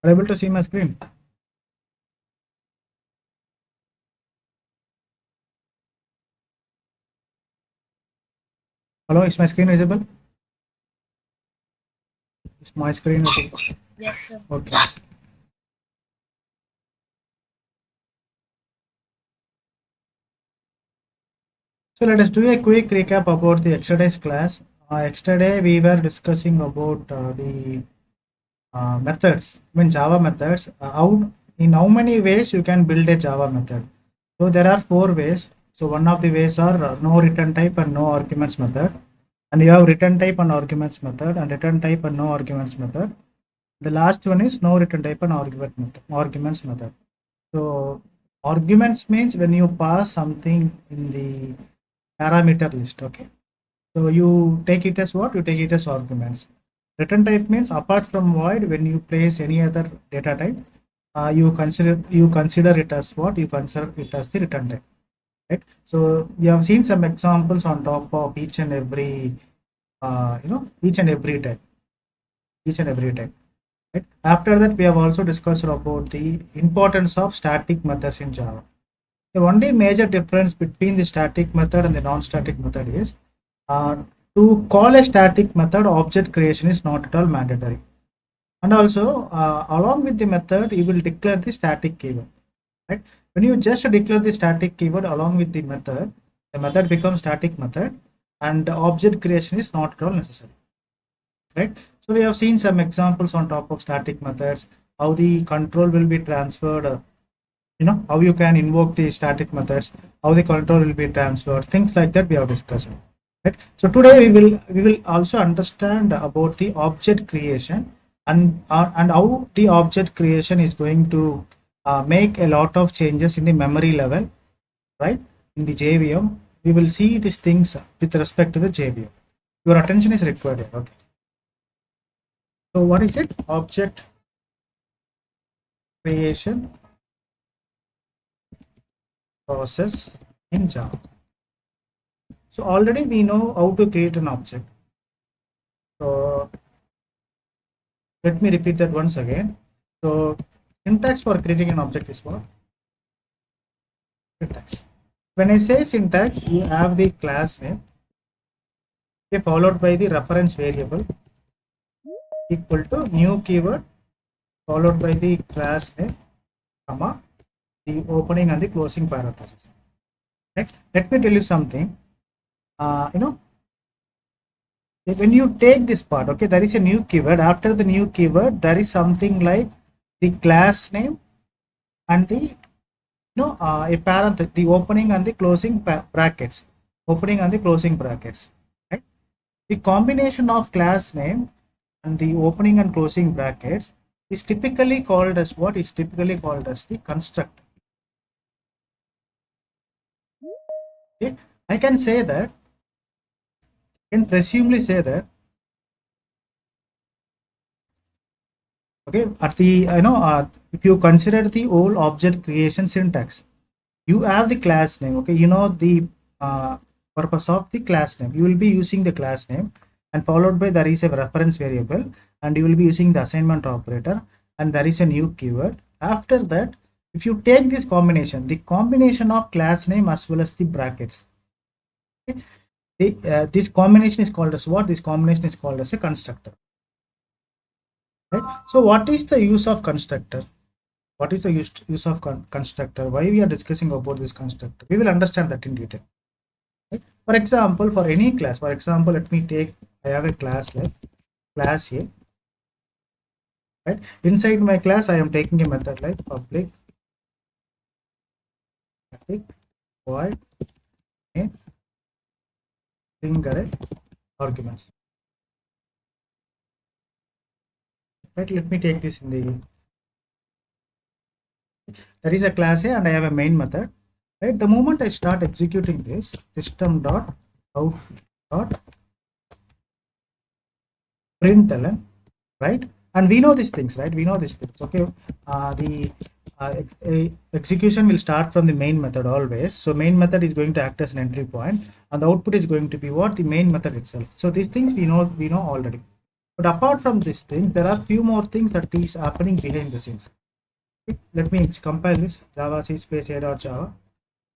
Are you able to see my screen? Hello, is my screen visible? Is my screen visible? Yes, sir. Okay. So let us do a quick recap about the yesterday's class. Yesterday we were discussing about the methods, I mean Java methods. How in how many ways you can build a Java method? So there are four ways. So one of the ways are no return type and no arguments method, and you have return type and arguments method, and return type and no arguments method. The last one is no return type and arguments method. So arguments means when you pass something in the parameter list. Okay. So you take it as what? You take it as arguments. Return type means apart from void, when you place any other data type, you consider it as what? You consider it as the return type. Right. So we have seen some examples on top of each and every each and every type. Each and every type. Right. After that, we have also discussed about the importance of static methods in Java. The only major difference between the static method and the non-static method is uh, to call a static method, object creation is not at all mandatory. And also, along with the method, you will declare the static keyword. Right? When you just declare the static keyword along with the method becomes static method, and the object creation is not at all necessary. Right? So we have seen some examples on top of static methods, how the control will be transferred, how you can invoke the static methods, how the control will be transferred, things like that we have discussed. Right? So today we will also understand about the object creation and how the object creation is going to make a lot of changes in the memory level, right? In the JVM, we will see these things with respect to the JVM. Your attention is required here. Okay. So what is it? Object creation process in Java. So already we know how to create an object. So let me repeat that once again. So syntax for creating an object is what? Syntax. When I say syntax, you have the class name, okay, followed by the reference variable equal to new keyword followed by the class name, comma, the opening and the closing parentheses. Right? Let me tell you something. When you take this part, okay, there is a new keyword. After the new keyword, there is something like the class name and the a parenthesis, the opening and the closing brackets, opening and the closing brackets. Right? The combination of class name and the opening and closing brackets is typically called as what? Is typically called as the constructor. Okay, I can say that, can presumably say that, okay, at the if you consider the whole object creation syntax, you have the class name. Okay, you know the purpose of the class name. You will be using the class name, and followed by there is a reference variable, and you will be using the assignment operator, and there is a new keyword. After that, if you take this combination, the combination of class name as well as the brackets, okay, this combination is called as what? This combination is called as a constructor. Right? So what is the use of constructor? What is the use of constructor? Why we are discussing about this constructor? We will understand that in detail. Right? For example, for any class, for example, let me take, I have a class like class A. Right? Inside my class, I am taking a method like public void main string array arguments. Right? Let me take this in the, there is a class A and I have a main method. Right? The moment I start executing this, system dot out dot println, right? And we know these things, right? We know these things. Okay, the execution will start from the main method always. So main method is going to act as an entry point, and the output is going to be what? The main method itself. So these things we know already. But apart from this thing, there are few more things that is happening behind the scenes. Okay, let me compile this. Java C space a dot Java.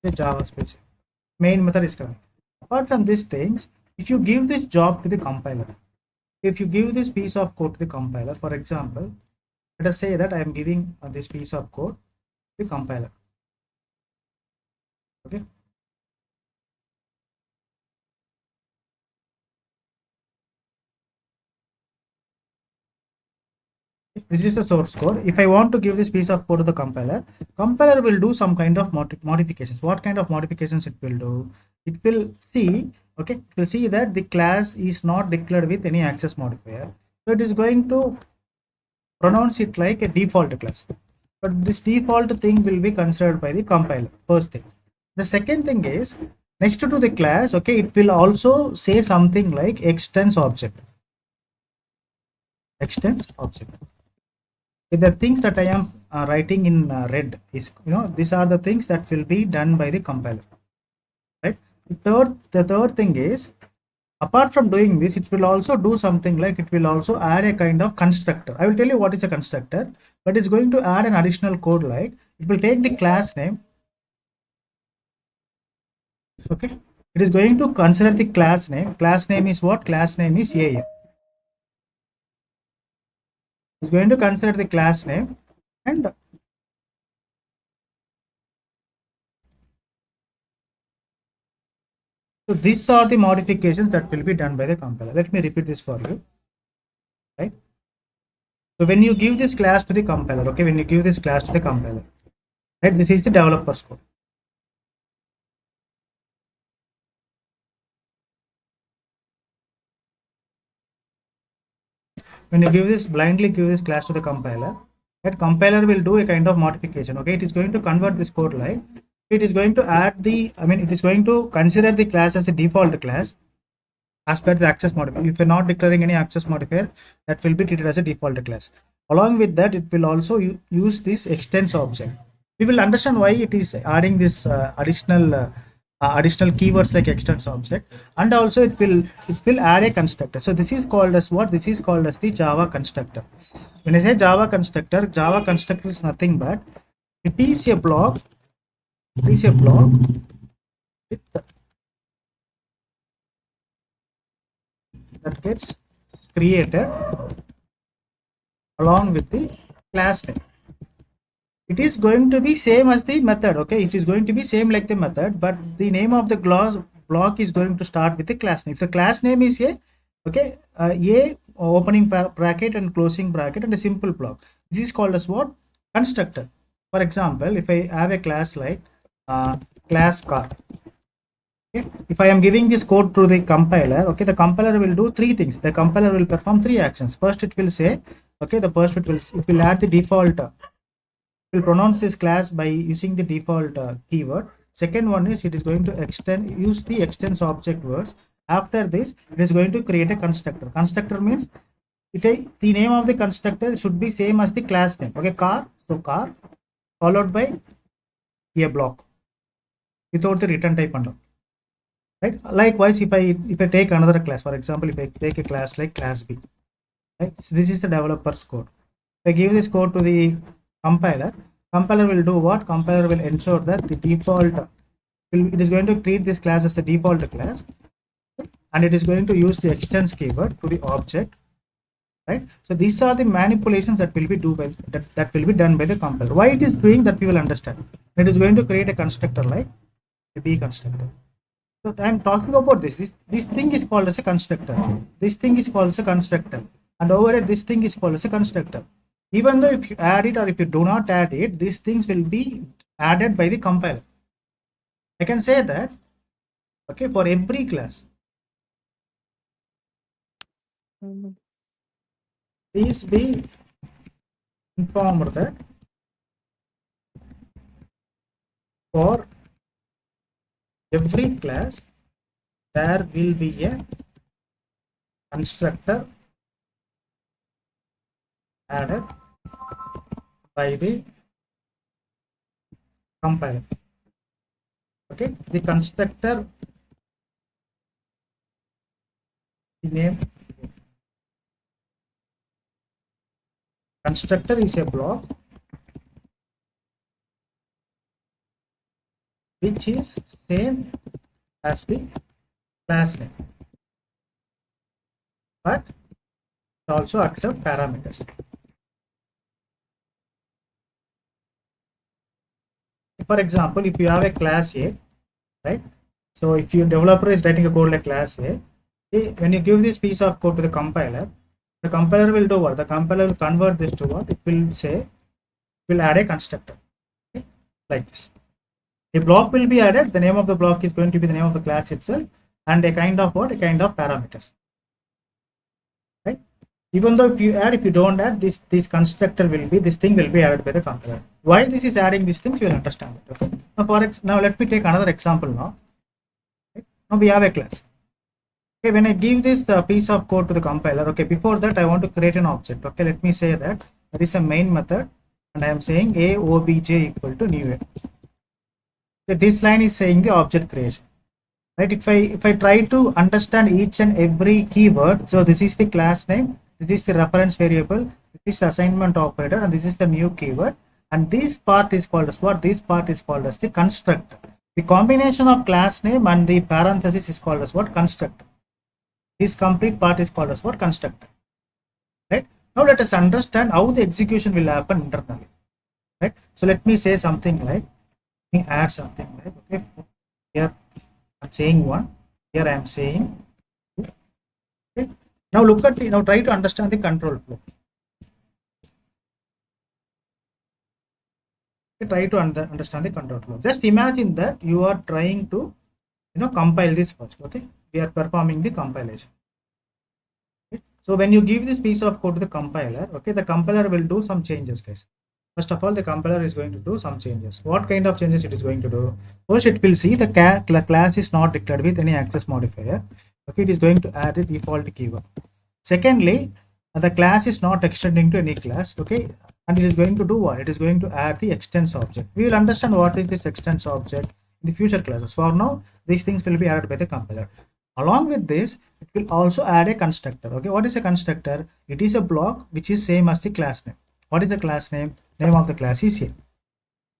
Okay, Java space main method is coming. Apart from these things, if you give this job to the compiler, if you give this piece of code to the compiler, for example, let us say that I am giving this piece of code to the compiler. Okay. This is the source code. If I want to give this piece of code to the compiler will do some kind of modifications. What kind of modifications it will do? It will see, okay, it will see that the class is not declared with any access modifier. So it is going to pronounce it like a default class. But this default thing will be considered by the compiler, first thing. The second thing is, next to the class, okay, it will also say something like extends object. Extends object. The things that I am writing in red is, these are the things that will be done by the compiler, right? The third thing is, apart from doing this, it will also do something like it will also add a kind of constructor. I will tell you what is a constructor, but it's going to add an additional code, like it will take the class name. Okay, it is going to consider the class name. Class name is what? Class name is a. It's going to consider the class name, and so these are the modifications that will be done by the compiler. Let me repeat this for you, right? So when you give this class to the compiler, okay, when you give this class to the compiler, right, this is the developer's code. When you blindly give this class to the compiler, that compiler will do a kind of modification. Okay, it is going to convert this code line. It is going to add the, it is going to consider the class as a default class as per the access modifier. If you're not declaring any access modifier, that will be treated as a default class. Along with that, it will also use this extends object. We will understand why it is adding this additional keywords like extends object, and also it will add a constructor. So this is called as what? This is called as the Java constructor. When I say Java constructor is nothing but it is a block. It is a block with that gets created along with the class name. It is going to be same as the method. Okay, it is going to be same like the method, but the name of the block is going to start with the class name. If the class name is a, okay, a opening bracket and closing bracket and a simple block, this is called as what? Constructor. For example, if I have a class like class car, okay, if I am giving this code to the compiler, okay, the compiler will do three things. The compiler will perform three actions. First, it will say, okay, it will add the default, will pronounce this class by using the default keyword. Second one is it is going to use the extends object words. After this, it is going to create a constructor. Constructor means the name of the constructor should be same as the class name. Okay, car, so car followed by a block without the return type under, right? Likewise, if I take another class, for example, if I take a class like class B, right? So this is the developer's code. If I give this code to the compiler will do what? Compiler will ensure that the default it is going to treat this class as the default class, and it is going to use the extends keyword to the object, right? So these are the manipulations that will be that will be done by the compiler. Why it is doing that, we will understand. It is going to create a constructor like a B constructor. So I am talking about this thing is called as a constructor. This thing is called as a constructor, and over here this thing is called as a constructor. Even though if you add it or if you do not add it, these things will be added by the compiler. I can say that, okay, for every class, please be informed that for every class there will be a constructor added by the compiler. Okay, the constructor, the name, Constructor is a block which is same as the class name, but it also accept parameters. For example, if you have a class A, right? So if your developer is writing a code like class A, when you give this piece of code to the compiler will do what? The compiler will convert this to what? It will say, will add a constructor, okay? Like this. A block will be added. The name of the block is going to be the name of the class itself, and a kind of what? A kind of parameters, right? Even though if you don't add, this constructor will be, this thing will be added by the compiler. Why this is adding these things, you will understand it. Okay. Now let me take another example now. Right? Now we have a class. Okay, when I give this piece of code to the compiler, okay, before that I want to create an object. Okay, let me say that there is a main method, and I am saying a obj equal to new a. Okay, this line is saying the object creation. Right? If I try to understand each and every keyword, so this is the class name, this is the reference variable, this is the assignment operator, and this is the new keyword, and this part is called as what? This part is called as the constructor. The combination of class name and the parenthesis is called as what? Constructor. This complete part is called as what? Constructor. Right? Now let us understand how the execution will happen internally. Right? So let me say something like, let me add something like, okay, here I'm saying 1, here I am saying 2. Okay. Now look at now try to understand the control flow. Okay, try to understand the control flow. Just imagine that you are trying to compile this first. Okay, we are performing the compilation. Okay. So when you give this piece of code to the compiler, okay, the compiler will do some changes, guys. First of all, the compiler is going to do some changes. What kind of changes it is going to do? First, it will see the class is not declared with any access modifier. Okay, it is going to add the default keyword. Secondly, the class is not extending to any class. Okay, and it is going to do what? It is going to add the extends object. We will understand what is this extends object in the future classes. For now, these things will be added by the compiler. Along with this, it will also add a constructor. Okay, what is a constructor? It is a block which is same as the class name. What is the class name? Name of the class is here,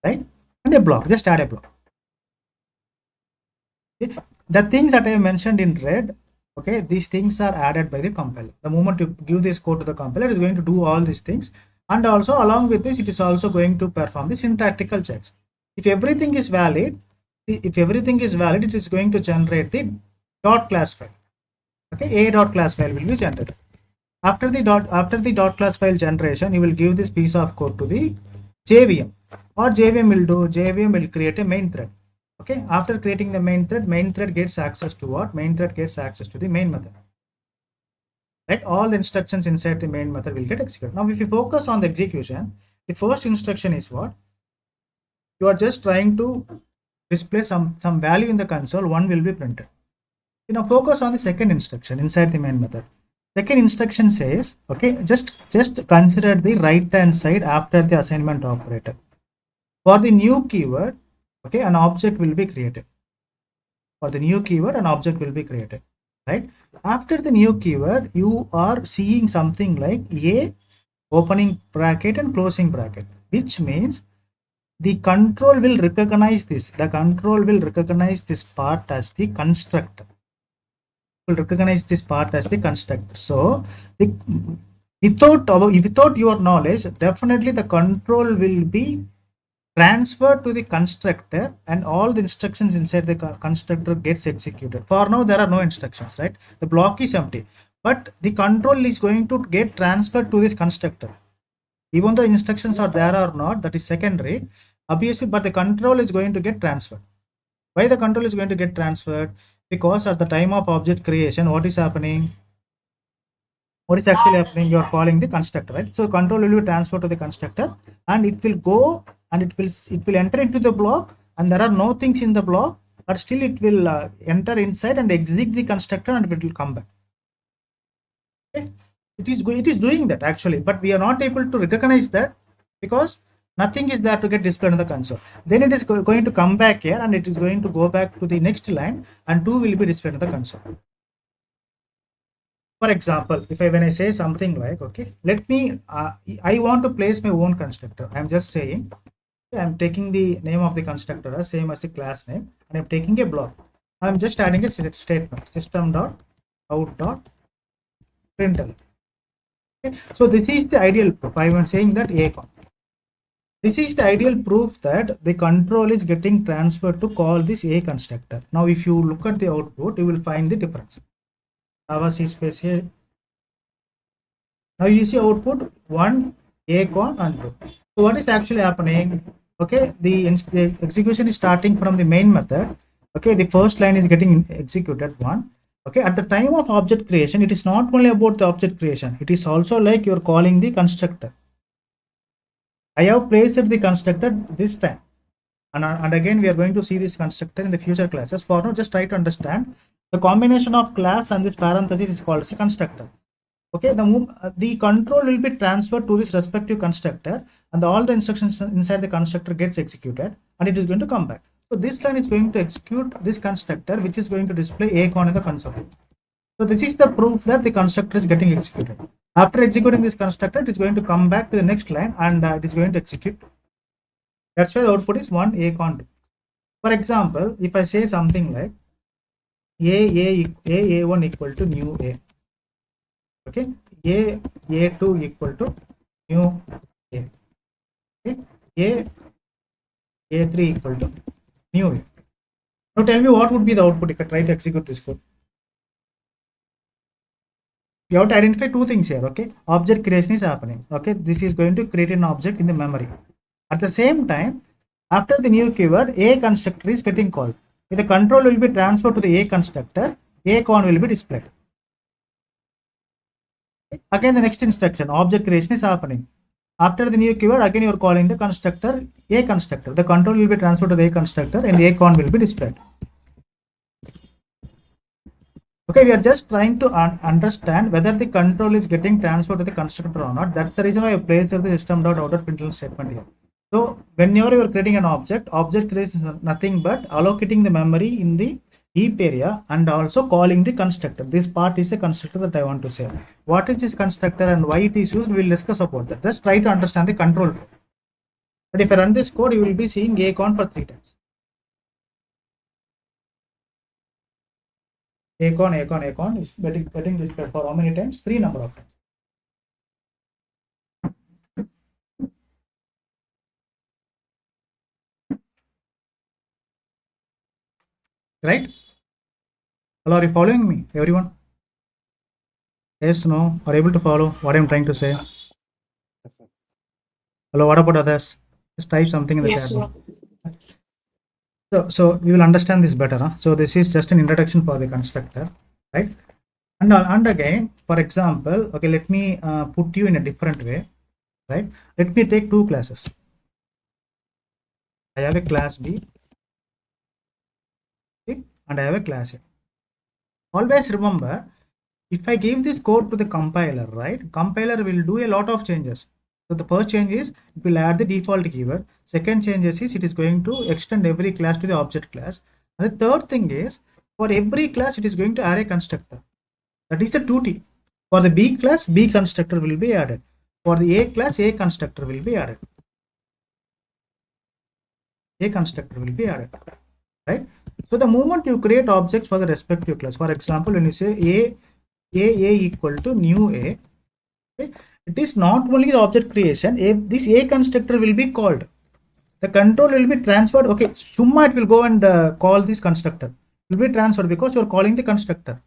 right? And a block, just add a block. Okay. The things that I have mentioned in red, okay, these things are added by the compiler. The moment you give this code to the compiler, it is going to do all these things, and also along with this, it is also going to perform the syntactical checks. If everything is valid, it is going to generate the dot class file. Okay, a dot class file will be generated. After the dot class file generation, you will give this piece of code to the JVM. What JVM will do? JVM will create a main thread. Okay, after creating the main thread gets access to what? Main thread gets access to the main method. Right? All the instructions inside the main method will get executed. Now, if you focus on the execution, the first instruction is what? You are just trying to display some value in the console. 1 will be printed. Now focus on the second instruction inside the main method. Second instruction says, okay, just consider the right hand side after the assignment operator. For the new keyword, okay, an object will be created. For the new keyword, an object will be created, right? After the new keyword, you are seeing something like a opening bracket and closing bracket, which means the control will recognize this. The control will recognize this part as the constructor. Will recognize this part as the constructor. So without your knowledge, definitely the control will be transferred to the constructor, and all the instructions inside the constructor gets executed. For now, there are no instructions, right? The block is empty, but the control is going to get transferred to this constructor. Even though instructions are there or not, that is secondary, obviously, but the control is going to get transferred. Why the control is going to get transferred? Because at the time of object creation, what is happening? What is actually happening? You are calling the constructor, right? So control will be transferred to the constructor, and it will go and it will enter into the block, and there are no things in the block, but still it will enter inside and exit the constructor, and it will come back. Okay? It is doing that actually, but we are not able to recognize that because nothing is there to get displayed on the console. Then it is going to come back here, and it is going to go back to the next line, and 2 will be displayed on the console. For example, if when I say something like, okay, let me, I want to place my own constructor. I'm just saying, okay, I'm taking the name of the constructor as same as the class name, and I'm taking a block. I'm just adding a statement, system dot out dot println. Okay, so this is the ideal proof. I am saying that a. This is the ideal proof that the control is getting transferred to call this a constructor. Now, if you look at the output, you will find the difference. Java C space here. Now you see output 1, a con and 2. So what is actually happening? Okay, the execution is starting from the main method. Okay, the first line is getting executed 1. Okay, at the time of object creation, it is not only about the object creation. It is also like you're calling the constructor. I have placed the constructor this time. And again, we are going to see this constructor in the future classes. For now, just try to understand the combination of class and this parenthesis is called as a constructor. Okay, the control will be transferred to this respective constructor, and all the instructions inside the constructor gets executed, and it is going to come back. So this line is going to execute this constructor, which is going to display acon in the console. So this is the proof that the constructor is getting executed. After executing this constructor, it is going to come back to the next line, and it is going to execute. That's why the output is 1 acon 2. For example, if I say something like a1 equal to new a. Okay, a2 equal to new a. Okay, a3 equal to new a. Now tell me what would be the output if I try to execute this code. You have to identify two things here. Okay, object creation is happening. Okay, this is going to create an object in the memory. At the same time, after the new keyword, a constructor is getting called. The control will be transferred to the a constructor, acon will be displayed. Again, the next instruction, object creation is happening. After the new keyword, again you are calling the constructor a constructor. The control will be transferred to the a constructor and acon will be displayed. Okay, we are just trying to understand whether the control is getting transferred to the constructor or not. That's the reason why I placed the system.out.println statement here. So whenever you are creating an object creation is nothing but allocating the memory in the heap area and also calling the constructor. This part is the constructor that I want to say. What is this constructor and why it is used, we will discuss about that. Just try to understand the control. But if I run this code, you will be seeing acon for 3 times. Acon is getting displayed for how many times? 3 number of times. Right? Hello, are you following me, everyone? Yes, no, are able to follow what I'm trying to say? Yes, sir. Hello, what about others? Just type something in the chat. So we will understand this better. Huh? So this is just an introduction for the constructor, right? And again, for example, okay, let me put you in a different way, right? Let me take 2 classes. I have a class B, okay, and I have a class A. Always remember, if I give this code to the compiler, right, compiler will do a lot of changes. So the first change is it will add the default keyword. Second change is it is going to extend every class to the object class. And the third thing is for every class it is going to add a constructor. That is the 2T. For the B class, B constructor will be added. For the A class, A constructor will be added. A constructor will be added, right? So the moment you create objects for the respective class, for example, when you say a equal to new A, okay, it is not only the object creation, this A constructor will be called. The control will be transferred. Okay, Shumma, it will go and call this constructor. It will be transferred because you are calling the constructor.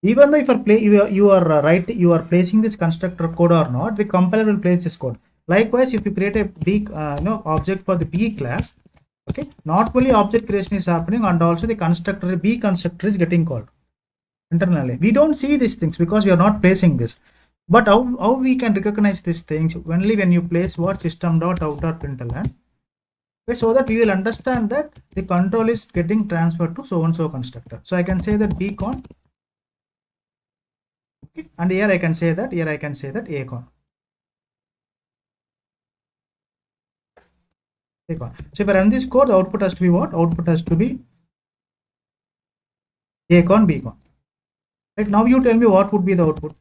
Even though if you are placing this constructor code or not, the compiler will place this code. Likewise, if you create a big object for the B class, okay, not only object creation is happening and also the constructor B constructor is getting called internally. We don't see these things because we are not placing this. But how we can recognize these things? Only when you place what system.out.println, so that we will understand that the control is getting transferred to so and so constructor. So I can say that bcon, okay, and here I can say that acon. So if I run this code, the output has to be what? Output has to be acon bcon. Right, now you tell me what would be the output.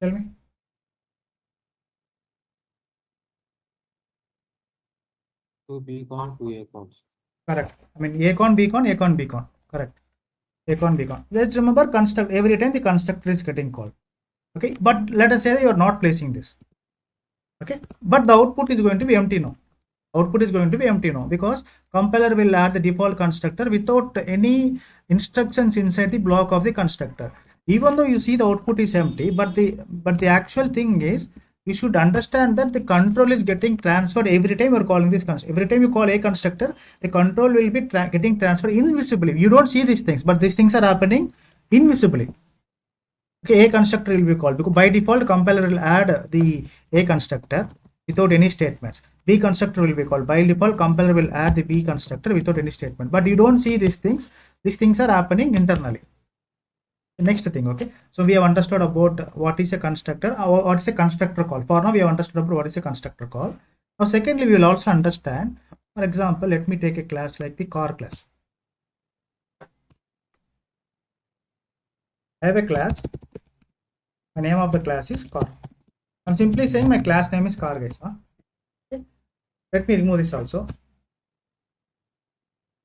Tell me. To beacon to acons. Correct. I mean acon beacon acon beacon. Correct. Acon beacon. Let's remember construct every time the constructor is getting called. Okay, but let us say that you are not placing this. Okay, but the output is going to be empty now. Output is going to be empty now because compiler will add the default constructor without any instructions inside the block of the constructor. Even though you see the output is empty, but the actual thing is you should understand that the control is getting transferred every time you're calling this constructor. Every time you call a constructor, the control will be getting transferred invisibly. You don't see these things, but these things are happening invisibly. Okay, a constructor will be called because by default compiler will add the a constructor without any statements. B constructor will be called by default compiler will add the B constructor without any statement. But you don't see these things. These things are happening internally. Next thing, okay. So we have understood about what is a constructor, what is a constructor call. For now, we have understood about what is a constructor call. Now, secondly, we will also understand. For example, let me take a class like the car class. I have a class. The name of the class is car. I'm simply saying my class name is car, guys. Huh? Okay. Let me remove this also.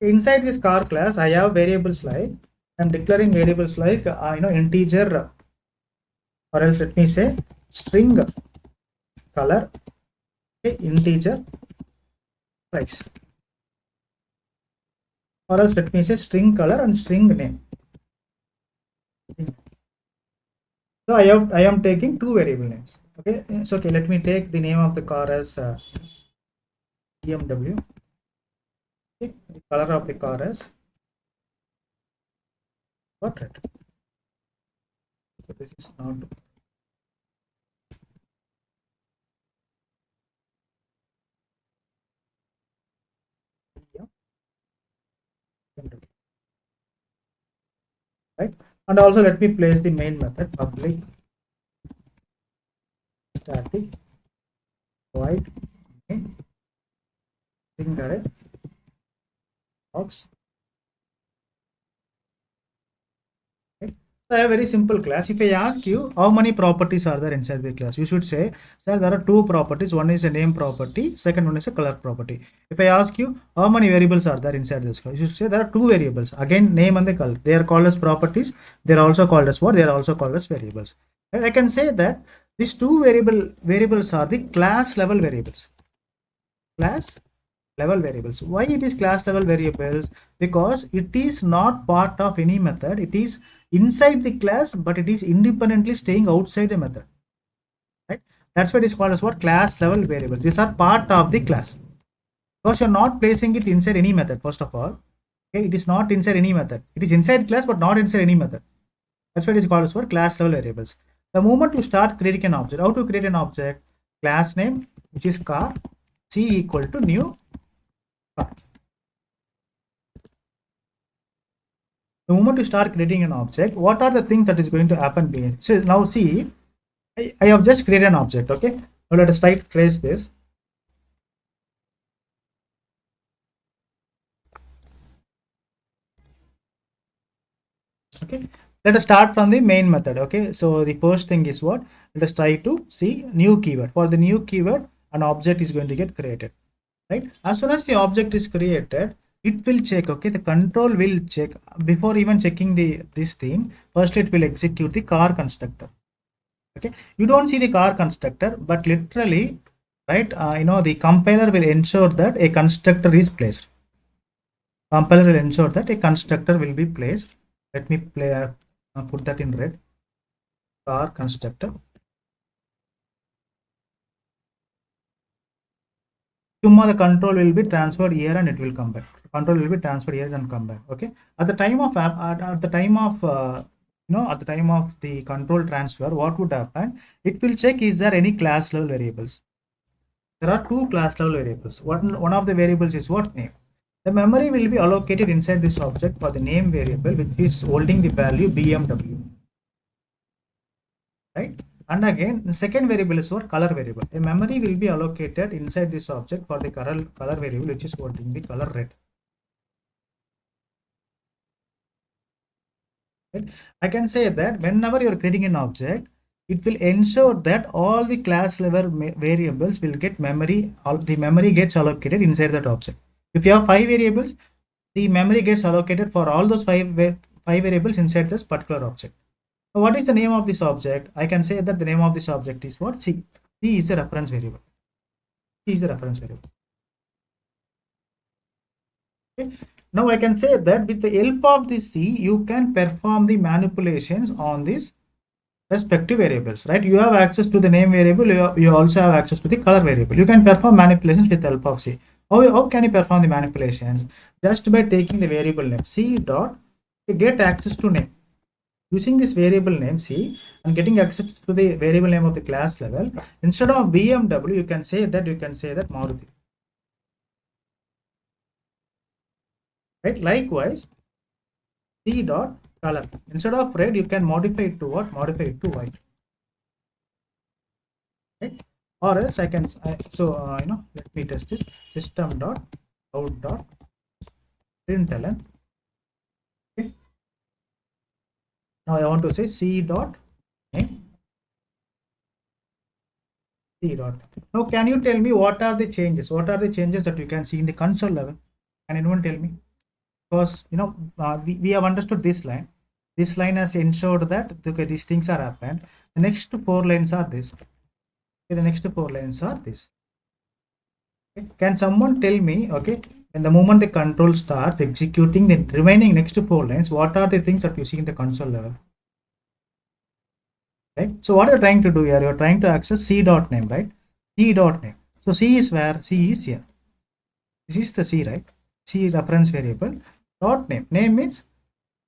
Inside this car class, I have variables like I'm declaring variables like integer, or else let me say string color, okay, integer price, or else let me say string color and string name. So I am taking two variable names. Okay, it's okay. Let me take the name of the car as BMW. Okay, the color of the car as what red. So this is not right. And also let me place the main method public static void main string array box. Okay. So I have a very simple class. If I ask you how many properties are there inside the class, you should say, sir, there are two properties. One is a name property, second one is a color property. If I ask you how many variables are there inside this class, you should say there are two variables. Again, name and the color. They are called as properties. They are also called as what? They are also called as variables. And I can say that these two variables are the class level variables. Class level variables. Why it is class level variables? Because it is not part of any method. It is inside the class, but it is independently staying outside the method. Right? That's what is called as what? Class level variables. These are part of the class. Because you're not placing it inside any method, first of all. Okay, it is not inside any method. It is inside class, but not inside any method. That's what is called as what? Class level variables. The moment you start creating an object, how to create an object? Class name, which is car, C equal to new car. The moment you start creating an object, what are the things that is going to happen behind? So now see, I have just created an object. Okay, now let us try to trace this. Okay, let us start from the main method. Okay, so the first thing is what? Let us try to see new keyword. For the new keyword, an object is going to get created. Right, as soon as the object is created, it will check. Okay, the control will check before even checking this thing. First it will execute the car constructor. Okay, you don't see the car constructor, but literally, right, the compiler will ensure that a constructor is placed. Compiler will ensure that a constructor will be placed. Let me put that in red. Car constructor. The control will be transferred here and it will come back. Control will be transferred here and come back. Okay, at the time of at the time of at the time of the control transfer, what would happen? It will check, is there any class level variables? There are two class level variables. One of the variables is what? Name. The memory will be allocated inside this object for the name variable, which is holding the value BMW. Right? And again, the second variable is what? Color variable. A memory will be allocated inside this object for the color variable, which is holding the color red. Right? I can say that whenever you're creating an object, it will ensure that all the class level variables will get memory, all the memory gets allocated inside that object. If you have 5 variables, the memory gets allocated for all those five variables inside this particular object. So what is the name of this object? I can say that the name of this object is what? C. C is a reference variable. C is a reference variable. Okay. Now I can say that with the help of this C, you can perform the manipulations on these respective variables, right? You have access to the name variable, you also have access to the color variable. You can perform manipulations with the help of C. How can you perform the manipulations? Just by taking the variable name C dot, you get access to name. Using this variable name C and getting access to the variable name of the class level, instead of BMW, you can say that Maruti. Right? Likewise, C dot color. Instead of red, you can modify it to what? Modify it to white. Right? Or else I can let me test this. System dot out dot println. Okay. Now I want to say C dot name. C dot. Now can you tell me what are the changes? What are the changes that you can see in the console level? Can anyone tell me? Because we have understood this line. This line has ensured that okay, these things are happened. The next 4 lines are this. Okay, the next 4 lines are this. Okay. Can someone tell me, okay, when the moment the control starts executing the remaining next 4 lines, what are the things that you see in the console level? Right. So what you're trying to do here, you're trying to access C dot name, right? C dot name. So C is where? C is here. This is the C, right? C reference variable. Dot name. Name means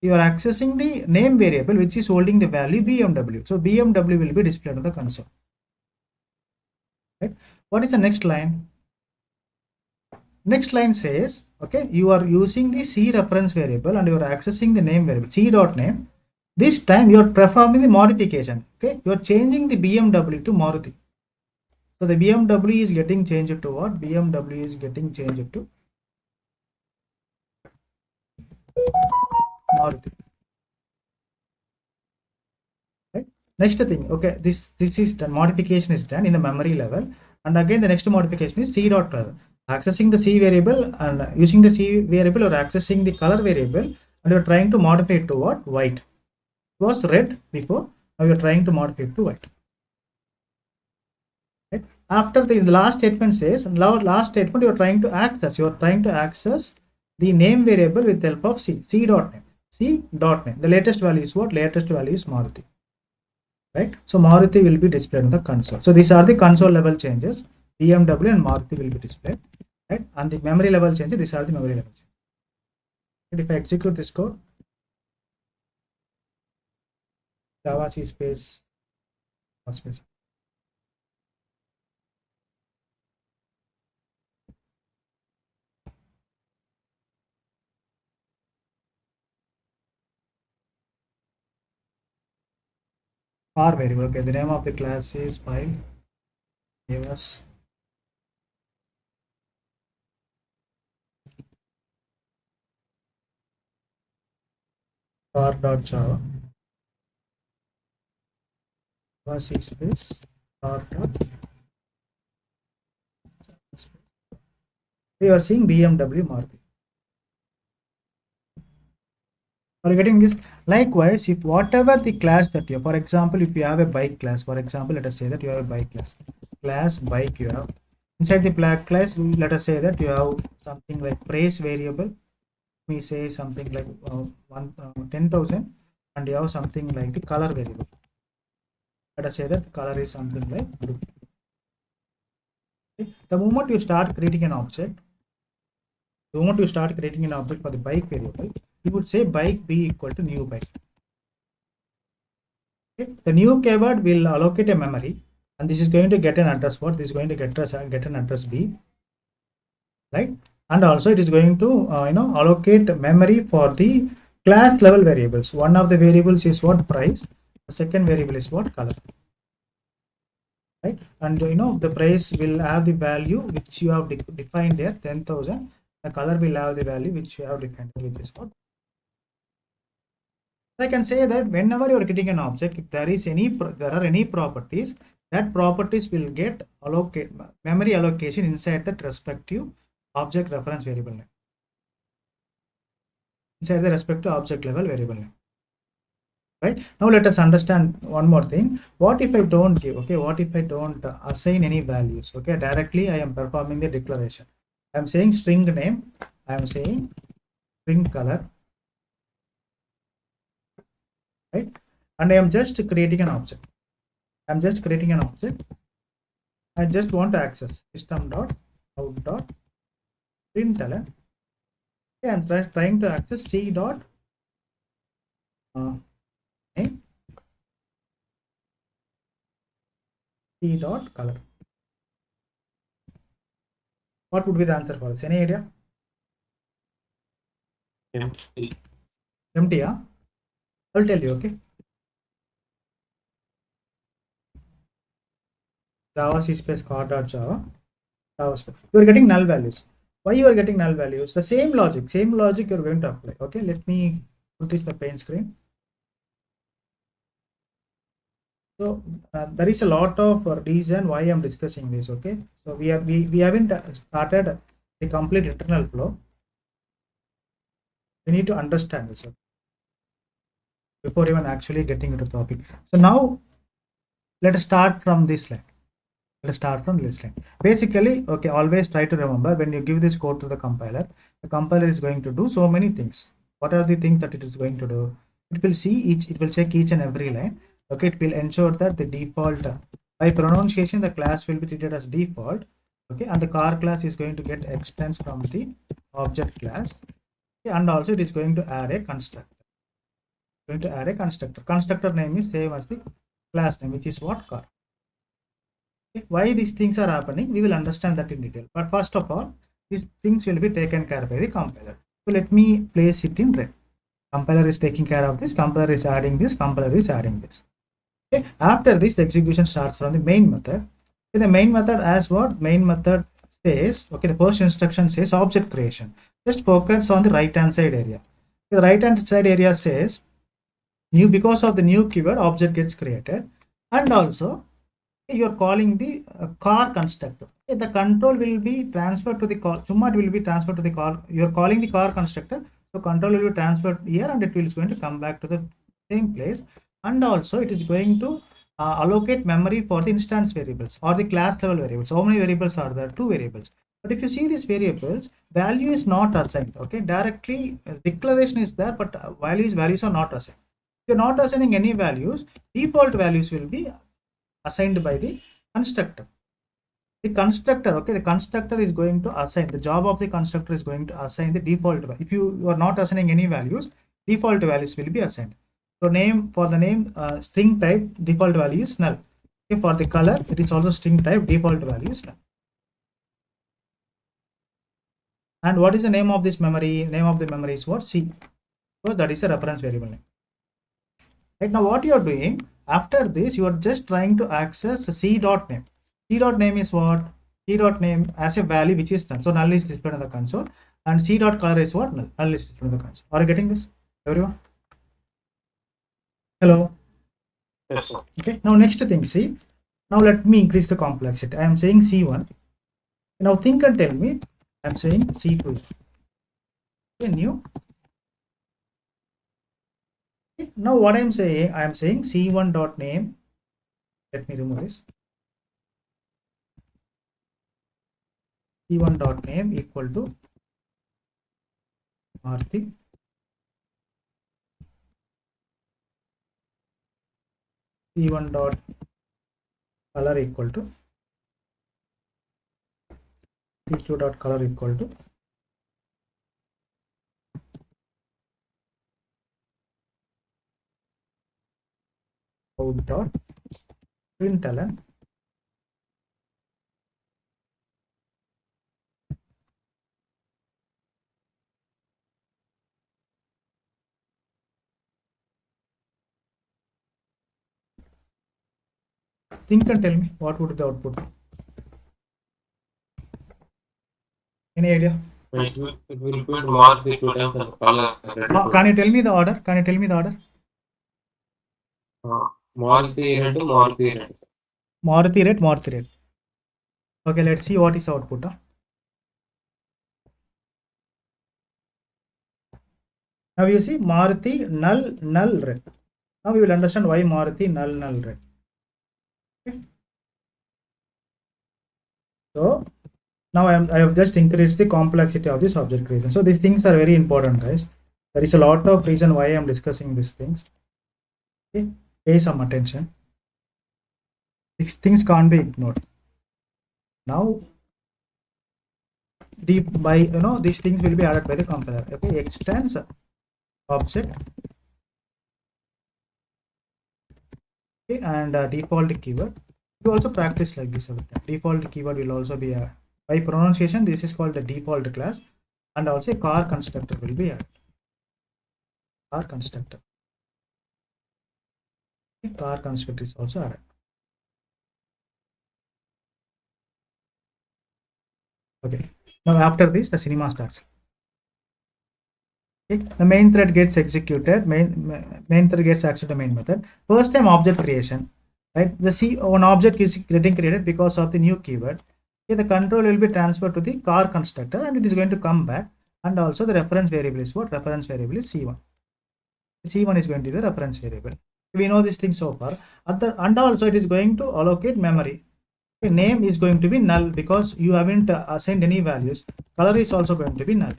you are accessing the name variable which is holding the value BMW. So BMW will be displayed on the console. Right? What is the next line? Next line says, okay, you are using the C reference variable and you are accessing the name variable C dot name. This time you are performing the modification. Okay, you are changing the BMW to Maruti. So the BMW is getting changed to what? BMW is getting changed to Maruti. Right? Next thing, okay, this is done. Modification is done in the memory level, and again the next modification is C dot color. Accessing the C variable and using the C variable or accessing the color variable, and you're trying to modify it to what? White. It was red before, now you're trying to modify it to white. Right? After the last statement says, last statement you're trying to access the name variable with the help of C dot name. C dot name. The latest value is what? Latest value is Maruti. Right? So Maruti will be displayed on the console. So these are the console level changes. BMW and Maruti will be displayed. Right? And the memory level changes, these are the memory level changes. And if I execute this code, Java C space space. R variable. Okay, the name of the class is file. Give us r.java. Java C space r dot. We are seeing BMW Maruti. Are you getting this? Likewise, if whatever the class that you have, for example, if you have a bike class, for example, let us say that you have a bike class bike you have. Inside the black class, let us say that you have something like price variable. We say something like 10,000, and you have something like the color variable. Let us say that the color is something like blue. Okay. The moment you start creating an object, for the bike variable, you would say bike b equal to new bike. Okay. The new keyword will allocate a memory, and this is going to get an address. What? This is going to get an address b, right? And also it is going to allocate memory for the class level variables. One of the variables is what? Price. The second variable is what? Color. Right? And the price will have the value which you have defined there, 10,000. The color will have the value which you have defined, which is what? I can say that whenever you are getting an object, if there are any properties, that properties will get memory allocation inside that respective object reference variable name. Inside the respective object level variable name. Right, now let us understand one more thing. What if I don't give, okay, what if I don't assign any values? Okay, directly I am performing the declaration. I am saying string name, I am saying string color, right, and I am just creating an object. I am just creating an object. I just want to access system.out.println. Okay, I am trying to access c dot name, c dot color. What would be the answer for this? Any idea? Empty. Empty, yeah? I'll tell you, okay? Java C space car.java. You are getting null values. Why you are getting null values? The same logic you are going to apply. Okay, let me put this the paint screen. So there is a lot of reason why I am discussing this. Okay, so we haven't started the complete internal flow. We need to understand this, okay, before even actually getting into the topic. So now let us start from this line. Let us start from this line. Basically, okay, always try to remember when you give this code to the compiler is going to do so many things. What are the things that it is going to do? It will check each and every line. Okay, it will ensure that the default, by pronunciation, the class will be treated as default. Okay, and the car class is going to get extends from the object class. Okay, and also it is going to add a constructor. Constructor name is same as the class name, which is what? Car. Okay, why these things are happening, we will understand that in detail. But first of all, these things will be taken care by the compiler. So let me place it in red. Compiler is taking care of this, compiler is adding this, compiler is adding this. Okay, after this, the execution starts from the main method. Okay, the main method as what? Main method says, okay, the first instruction says object creation. Just focus on the right hand side area. The right hand side area says new, because of the new keyword object gets created, and also you are calling the car constructor. Okay, the control will be transferred to the call. It will be transferred to the call. You are calling the car constructor, so control will be transferred here, and it is going to come back to the same place. And also it is going to allocate memory for the instance variables or the class level variables. How many variables are there? 2 variables. But if you see these variables, value is not assigned. Okay, directly declaration is there, but values are not assigned. If you're not assigning any values, default values will be assigned by the constructor. The constructor, okay, the constructor is going to assign, the job of the constructor is going to assign the default value. If you are not assigning any values, default values will be assigned. So name, for the name, string type, default value is null. Okay, for the color, it is also string type, default value is null. And what is the name of this memory? Name of the memory is what? C. So that is a reference variable name. Right, now what you are doing after this, you are just trying to access c dot name. C dot name is what? C dot name as a value which is null. So null is displayed on the console, and c dot color is what? Null. Null is displayed on the console. Are you getting this, everyone? Hello. Yes, sir. Okay. Now next thing, see. Now let me increase the complexity. I am saying C1. Now think and tell me. I am saying C2. Okay, new. Okay. Now what I am saying C1 dot name. Let me remove this. C1 dot name equal to Marthi. C1 dot color equal to C2 dot color equal to out dot println think and tell me what would be the output. Any idea? It will print mark the 2 times and color. Can you tell me the order? Can you tell me the order? Maruti rental, Maruti rental. Maruti rate, Maruti rate. Okay, let's see what is output. Now you see Maruti null rate. Now you will understand why Maruti null rate. Okay. So now I have just increased the complexity of this object creation. So these things are very important, guys. There is a lot of reason why I am discussing these things. Okay, pay some attention. These things can't be ignored. Now, these things will be added by the compiler. Okay, extends object. Okay, and default keyword. You also practice like this every time. Default keyword will also be by pronunciation. This is called the default class, and also car constructor will be added. Car constructor. Okay, car constructor is also added. Okay. Now after this, the cinema starts. Okay. The main thread gets executed. Main thread gets access to the main method. First time object creation. Right, one object is getting created because of the new keyword. Okay, the control will be transferred to the car constructor and it is going to come back, and also the reference variable is what? Reference variable is c1. C1 is going to be the reference variable. We know this thing so far. And also it is going to allocate memory. Okay, name is going to be null because you haven't assigned any values. Color is also going to be null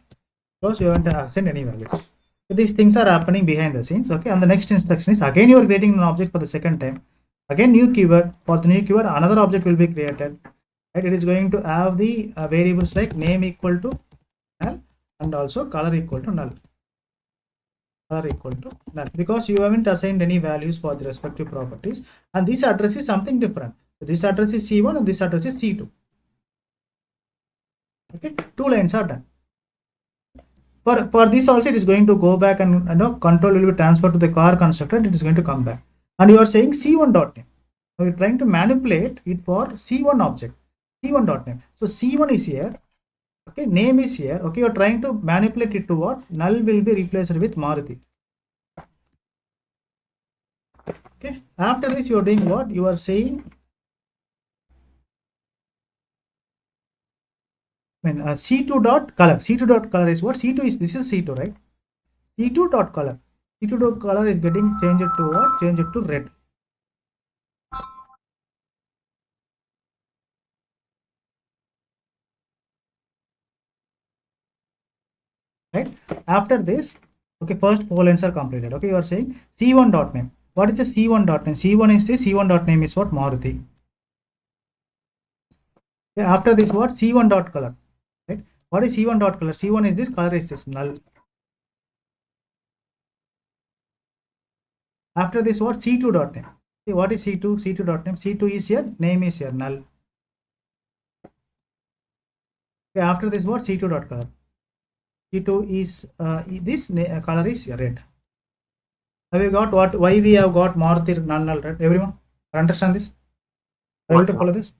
because you haven't assigned any values. So these things are happening behind the scenes. Okay, and the next instruction is again you are creating an object for the second time. Again new keyword. For the new keyword another object will be created. Right, it is going to have the variables like name equal to null and also color equal to null. Color equal to null because you haven't assigned any values for the respective properties, and this address is something different. So this address is c1 and this address is c2. Okay, 2 lines are done. For this also it is going to go back and control will be transferred to the car constructor and it is going to come back. And you are saying c1.name. So you are trying to manipulate it for c1 object. c1.name. So c1 is here. Okay, name is here. Okay, you are trying to manipulate it to what? Null will be replaced with Maruti. Okay, after this you are doing what? You are saying c2 dot color. c2 dot color is what? c2 is, this is c2, right? c2 dot color. c2 dot color is getting changed to what? Changed to red. Right, after this, okay, first 4 lines are completed. Okay, you are saying c1 dot name. What is the c1 dot name? c1 is this, c1 dot name is what? Maruti. Okay, after this what? c1 dot color. Right, what is c1 dot color? c1 is this, color is this, null. After this what? c2 dot name. Okay, what is c2? c2 dot name. c2 is here, name is here, null. Okay, after this what? c2 dot color. c2 is this color is red. Have you got what? Why we have got Maruti null, right? Everyone understand this? Are you able to follow this?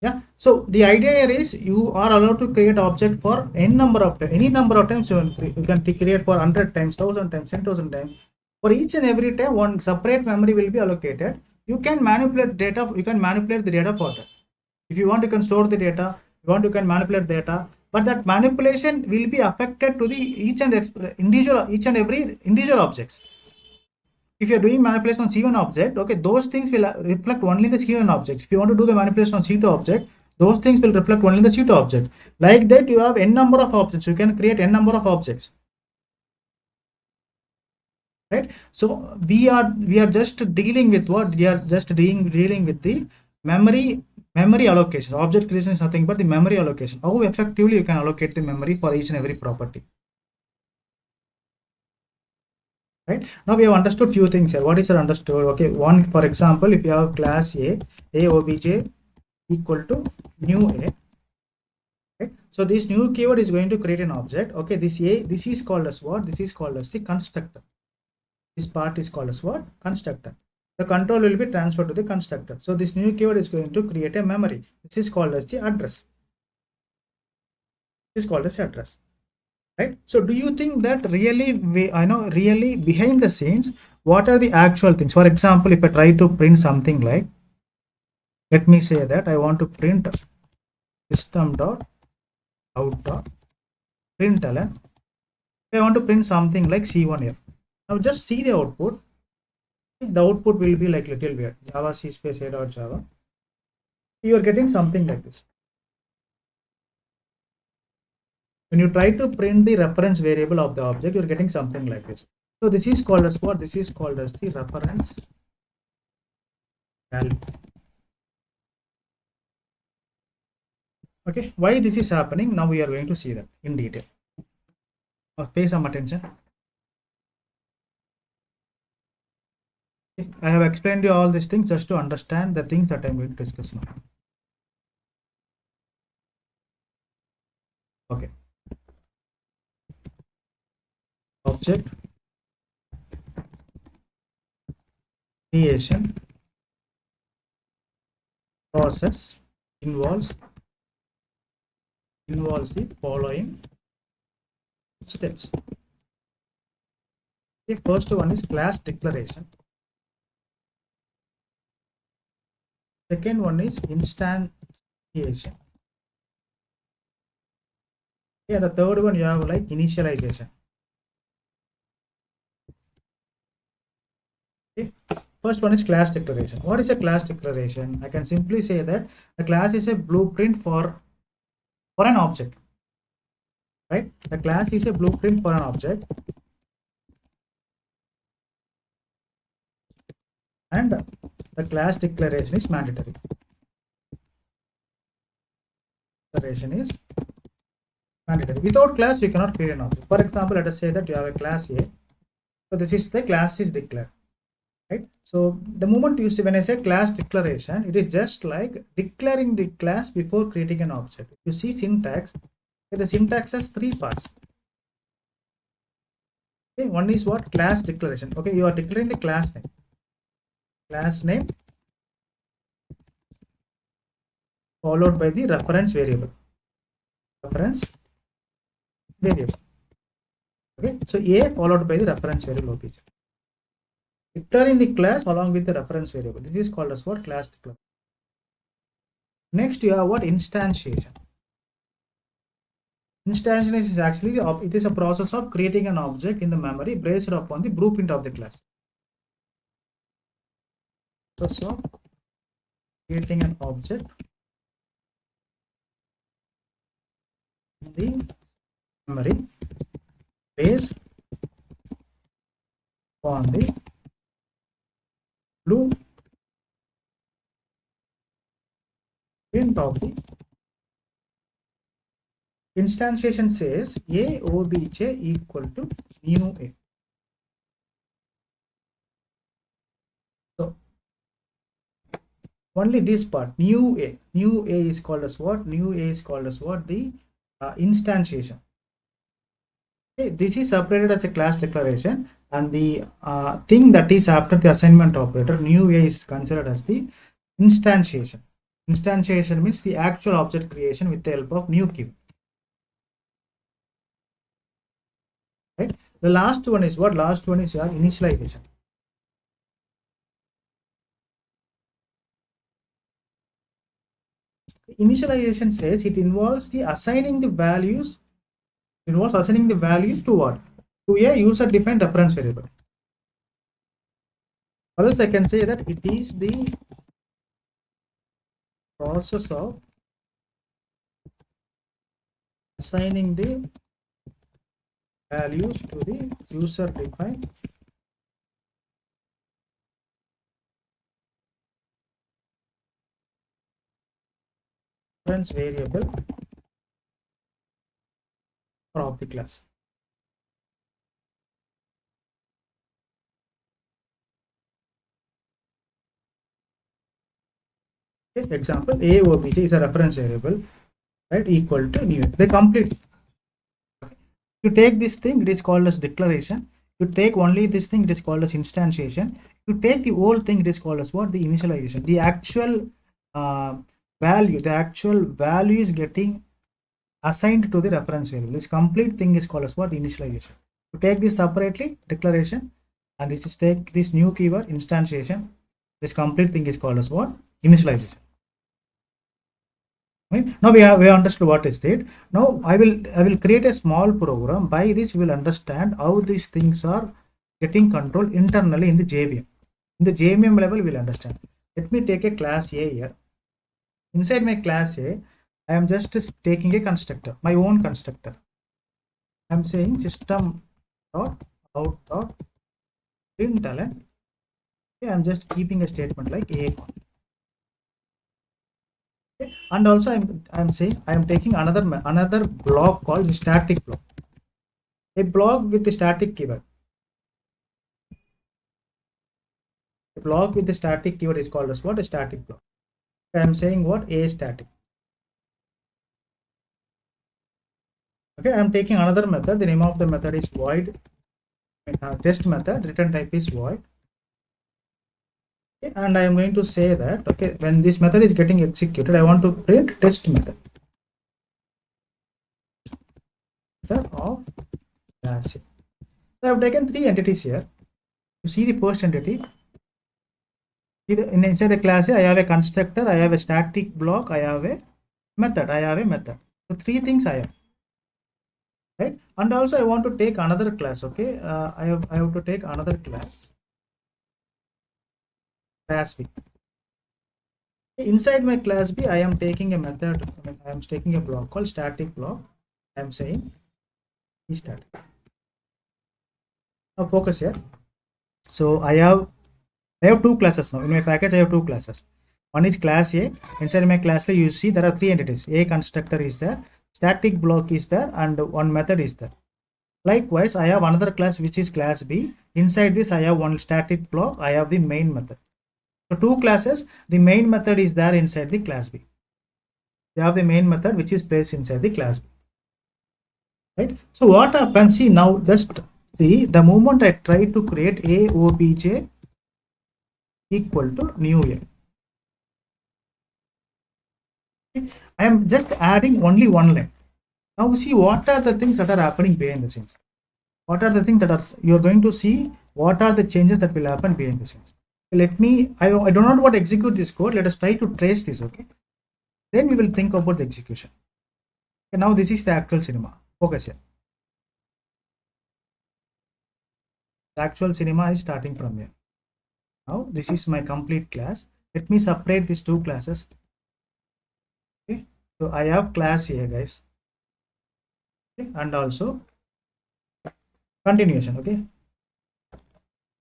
Yeah. So the idea here is you are allowed to create object for any number of times. You can create for 100 times, 1000 times, 10,000 times. For each and every time, one separate memory will be allocated. You can manipulate data. You can manipulate the data for that. If you want, you can store the data. If you want, you can manipulate data. But that manipulation will be affected to the each and every individual objects. If you are doing manipulation on C1 object, okay, those things will reflect only the C1 object. If you want to do the manipulation on C2 object, those things will reflect only the C2 object. Like that, you have n number of objects. You can create n number of objects. Right? So we are just dealing with what? We are just dealing with the memory allocation. Object creation is nothing but the memory allocation. How effectively you can allocate the memory for each and every property. Right, now we have understood few things here. What is understood? Okay, one, for example, if you have class a obj equal to new a, right? So this new keyword is going to create an object. Okay, this is called as what? This is called as the constructor. This part is called as what? Constructor. The control will be transferred to the constructor. So this new keyword is going to create a memory. This is called as the address. This is called as address. Right, so do you think that really really behind the scenes what are the actual things. For example, if I try to print something like, let me say that I want to print system dot out dot println. I want to print something like C1 here. Now just see the output. The output will be like little weird. Java C space a dot Java. You are getting something like this. When you try to print the reference variable of the object, you are getting something like this. So this is called as what? This is called as the reference value. Okay, why this is happening? Now we are going to see that in detail. Pay some attention. Okay, I have explained you all these things just to understand the things that I am going to discuss now. Okay. Object creation process involves the following steps. The first one is class declaration. Second one is instantiation. Yeah, the third one you have like initialization. Okay. First one is class declaration. What is a class declaration? I can simply say that a class is a blueprint for an object. Right? The class is a blueprint for an object. And the class declaration is mandatory. Declaration is mandatory. Without class, you cannot create an object. For example, let us say that you have a class A. So this is the class is declared. Right? So the moment you see, when I say class declaration, it is just like declaring the class before creating an object. You see syntax. The syntax has three parts. Okay, one is what? Class declaration. Okay, you are declaring the class name. Class name followed by the reference variable. Reference variable. Okay, so A followed by the reference variable OPG. Declaring the class along with the reference variable. This is called as what? Class declaration. Next, you have what? Instantiation. Instantiation is actually it is a process of creating an object in the memory based upon the blueprint of the class. Process of creating an object in the memory based on the blueprint of the instantiation. Says A obj equal to new A. So only this part, new A is called as what? New A is called as what? The instantiation. Okay, this is separated as a class declaration, and the thing that is after the assignment operator, new A is considered as the instantiation. Instantiation means the actual object creation with the help of new key. Right? The last one is what? Last one is your initialization. Initialization says it involves the assigning the values. It involves assigning the values to what? To a user-defined reference variable. Or else I can say that it is the process of assigning the values to the user-defined reference variable of the class. Okay, example, A obj is a reference variable, right, equal to new. They complete. Okay. You take this thing, it is called as declaration. You take only this thing, it is called as instantiation. You take the whole thing, it is called as what? The initialization. The actual value, the actual value is getting assigned to the reference variable. This complete thing is called as what? The initialization. You take this separately, declaration, and this is take this new keyword instantiation. This complete thing is called as what? Initialization. Right? Now we have understood what is it. Now I will create a small program. By this we will understand how these things are getting controlled internally in the JVM. In the JVM level we will understand. Let me take a class A here. Inside my class A, I am just taking a constructor, my own constructor. I am saying system dot out dot println. Okay, I am just keeping a statement like A. Okay. And also I'm saying I am taking another block called static block. A block with the static keyword. A block with the static keyword is called as what? A static block. I am saying what? A static. Okay, I am taking another method. The name of the method is void. Test method. Return type is void. Okay, and I am going to say that okay, when this method is getting executed, I want to print test method of class A. So I have taken three entities here. You see the first entity. Inside the class A, I have a constructor, I have a static block, I have a method. So three things I have, right? And also I want to take another class. Okay, I have to take another class B. Inside my class B, I am taking a method. I am taking a block called static block. I am saying static. Now focus here. So I have two classes now. In my package, I have two classes. One is class A. Inside my class A, you see there are three entities. A constructor is there, static block is there, and one method is there. Likewise, I have another class which is class B. Inside this, I have one static block. I have the main method. So two classes. The main method is there inside the class B. You have the main method which is placed inside the class B. Right. So what happens? See now, just see the moment I try to create a obj equal to new A. I am just adding only one line. Now see what are the things that are happening behind the scenes. What are the things that are you are going to see? What are the changes that will happen behind the scenes? Let me. I do not want to execute this code. Let us try to trace this. Okay. Then we will think about the execution. Okay, now this is the actual cinema. Focus here. The actual cinema is starting from here. Now this is my complete class. Let me separate these two classes. Okay. So I have class A, guys. Okay. And also continuation. Okay.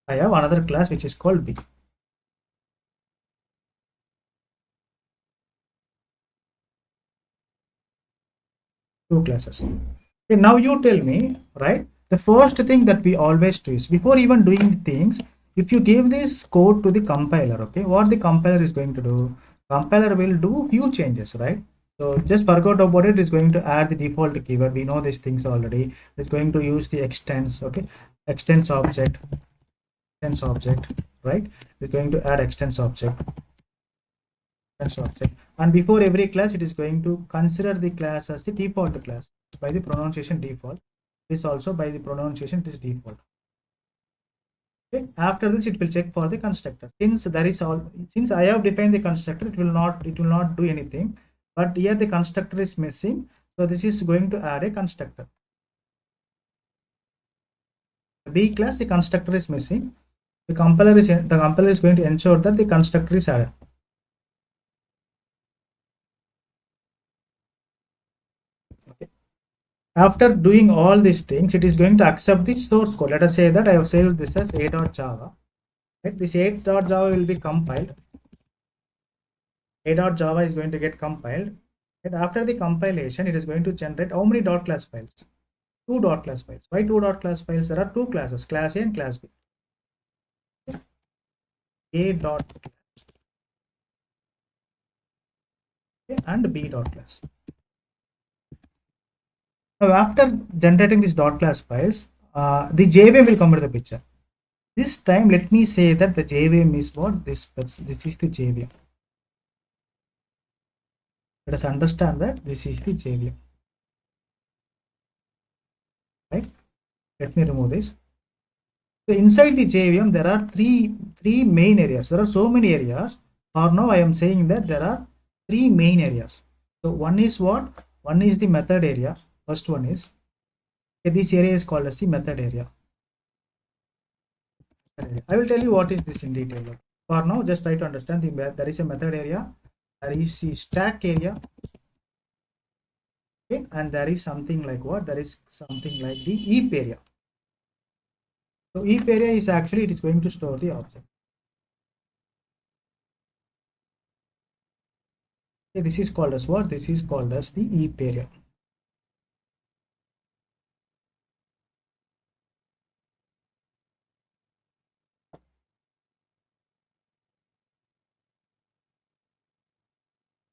I have another class which is called B. Two classes. Okay, now you tell me, right? The first thing that we always do is before even doing things, if you give this code to the compiler, okay, what the compiler is going to do? Compiler will do few changes, right? So just forget about it. It's going to add the default keyword. We know these things already. It's going to use the extends, okay, extends object, right? It's going to add extends object. And before every class it is going to consider the class as the default class by the pronunciation default. This also by the pronunciation it is default. Okay, after this it will check for the constructor. Since I have defined the constructor, it will not do anything, but here the constructor is missing, so this is going to add a constructor. B class, the constructor is missing. The compiler is going to ensure that the constructor is added. After doing all these things, it is going to accept the source code. Let us say that I have saved this as a.java. Right? This a.java will be compiled. A.java is going to get compiled. And after the compilation, it is going to generate how many .class files? Two .class files. Why two .class files? There are two classes, class A and class B. A.class and B.class. Now, after generating these .class files, the JVM will come into the picture. This time, let me say that the JVM is what? This is the JVM. Let us understand that this is the JVM. Right? Let me remove this. So inside the JVM, there are three main areas. There are so many areas. For now, I am saying that there are three main areas. So one is what? One is the method area. First one is, okay, this area is called as the method area. I will tell you what is this in detail. For now, just try to understand there is a method area, there is the stack area, okay, and there is something like what? There is something like the heap area. So heap area is actually, it is going to store the object. Okay, this is called as what? This is called as the heap area.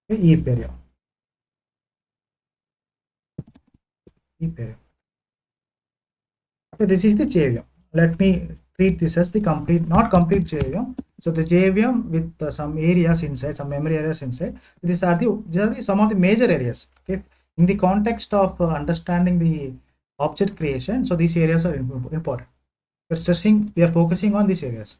Okay, heap area. Heap area. Okay, this is the JVM. Let me treat this as the complete, not complete JVM. So the JVM with some areas inside, some memory areas inside. These are the some of the major areas. Okay, in the context of understanding the object creation, so these areas are important. We are focusing on these areas,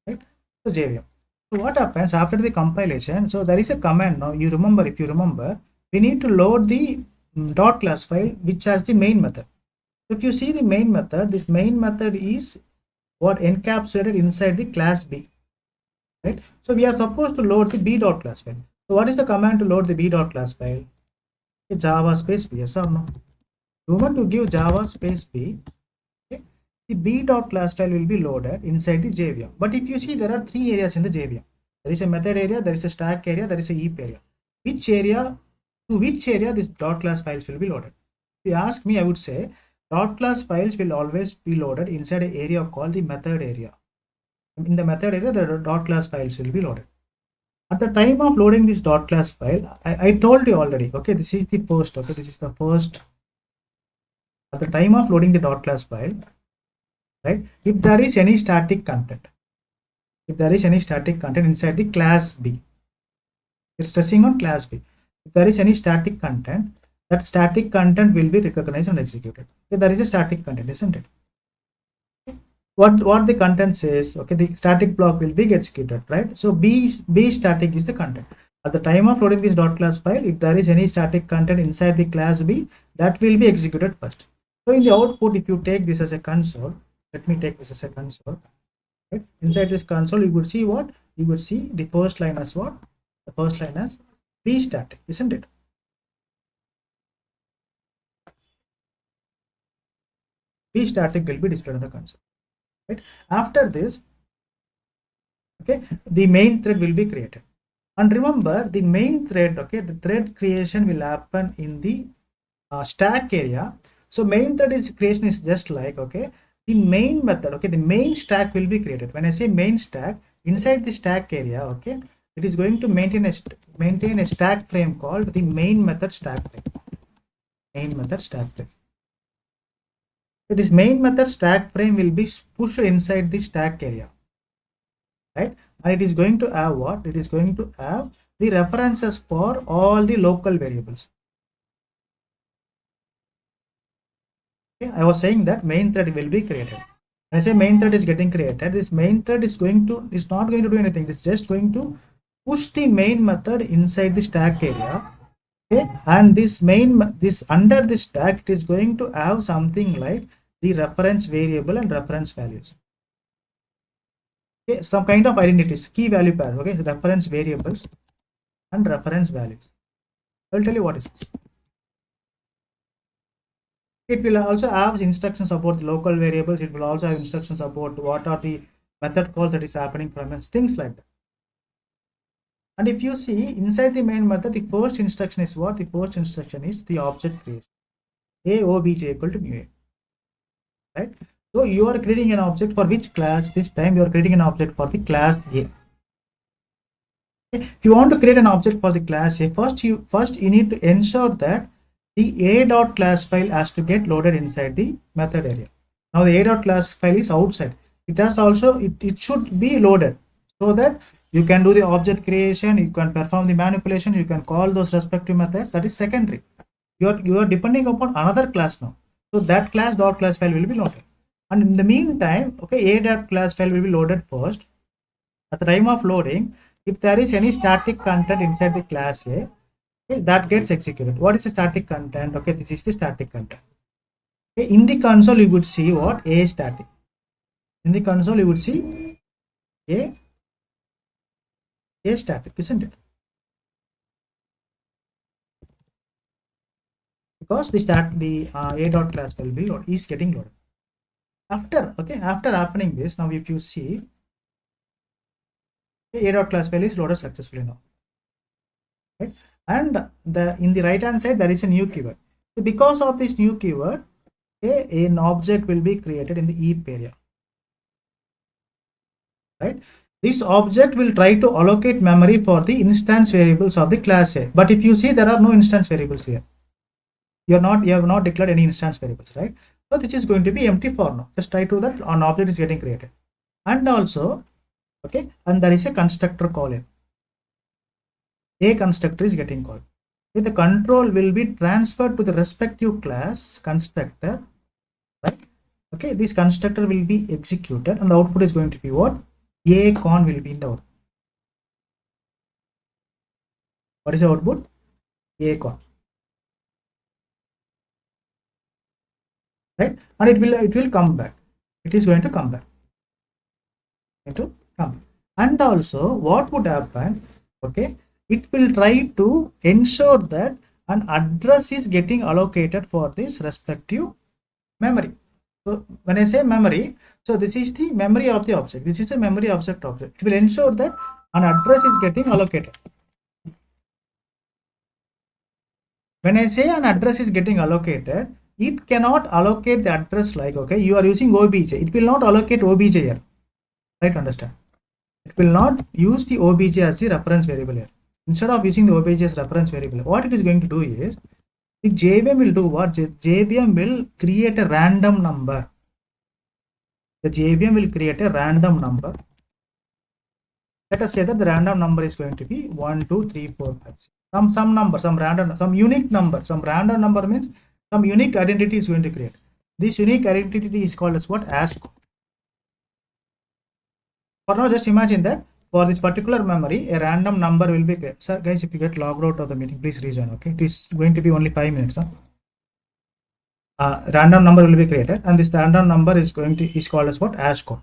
right? So JVM. So what happens after the compilation? So there is a command now. If you remember, we need to load the dot class file which has the main method. If you see the main method, this main method is what encapsulated inside the class B, right? So we are supposed to load the B dot class file. So what is the command to load the B dot class file? Java space B, yes or no? You want to give Java space B, okay? The B dot class file will be loaded inside the JVM. But if you see, there are three areas in the JVM. There is a method area, there is a stack area, there is a heap area. To which area this dot class files will be loaded? If you ask me, I would say dot class files will always be loaded inside an area called the method area. In the method area, the dot class files will be loaded. At the time of loading this dot class file, I told you already, okay, this is the first, okay, this is the first. At the time of loading the dot class file, right, if there is any static content, inside the class B, it's stressing on class B. If there is any static content, that static content will be recognized and executed. Okay, there is a static content, isn't it? Okay. What the content says, okay, the static block will be executed, right? So B static is the content. At the time of loading this dot class file, if there is any static content inside the class B, that will be executed first. So in the output, if you take this as a console, let me take this as a console, right? Inside this console, you would see what? You would see the first line as what? The first line as B static, isn't it? B static will be displayed on the console, right? After this, okay, the main thread will be created. And remember, the main thread, okay, the thread creation will happen in the stack area. So main thread creation is just like, okay, the main method, okay, the main stack will be created. When I say main stack, inside the stack area, okay, it is going to maintain a stack frame called the main method stack frame. Main method stack frame. So this main method stack frame will be pushed inside the stack area, right? And it is going to have what? It is going to have the references for all the local variables. Okay, I was saying that main thread will be created. When I say main thread is getting created, this main thread is not going to do anything. It's just going to push the main method inside the stack area. Okay, and this under the stack, it is going to have something like the reference variable and reference values. Okay, some kind of identities, key value pairs. Okay, reference variables and reference values. I will tell you what is this. It will also have instructions about the local variables. It will also have instructions about what are the method calls that is happening from us, things like that. And if you see inside the main method, the first instruction is what? The first instruction is the object creation. Obj equal to mu a, right? So you are creating an object for which class? This time you are creating an object for the class A. If you want to create an object for the class A, first you need to ensure that the A dot class file has to get loaded inside the method area. Now the A dot class file is outside. It has also it should be loaded so that you can do the object creation, you can perform the manipulation, you can call those respective methods. That is secondary. You are depending upon another class now. So that class dot class file will be loaded. And in the meantime, okay, a dot class file will be loaded first. At the time of loading, if there is any static content inside the class A, okay, that gets executed. What is the static content? Okay, this is the static content. Okay, in the console, you would see what A static. In the console, you would see A static, isn't it? Because the A dot class will be loaded, is getting loaded. After happening this, now if you see, the A dot class file is loaded successfully now. Right? And in the right hand side, there is a new keyword. So because of this new keyword, an object will be created in the heap area. Right? This object will try to allocate memory for the instance variables of the class A. But if you see, there are no instance variables here. You have not declared any instance variables, right? So this is going to be empty for now. Just try to that an object is getting created. And also, okay, and there is a constructor call in. A constructor is getting called. Okay, the control will be transferred to the respective class constructor, right? Okay, this constructor will be executed and the output is going to be what? A con will be in the output. What is the output? A con. Right? And it will come back. It is going to come back. And also what would happen? Okay, it will try to ensure that an address is getting allocated for this respective memory. So when I say memory, so this is the memory of the object. This is a memory object. It will ensure that an address is getting allocated. When I say an address is getting allocated, it cannot allocate the address like, okay, you are using obj. It will not allocate obj here. Right, understand? It will not use the obj as the reference variable here. Instead of using the obj as reference variable, what it is going to do is, the JVM will do what? JVM will create a random number. The JVM will create a random number. Let us say that the random number is going to be 1, 2, 3, 4, 5, 6. Some number, some random, some unique number. Some random number means some unique identity is going to create. This unique identity is called as what? Hash code. For now, just imagine that for this particular memory, a random number will be created. Sir, guys, if you get logged out of the meeting, please rejoin. Okay, it is going to be only 5 minutes. Huh? Random number will be created, and this random number is called as what? Hash code.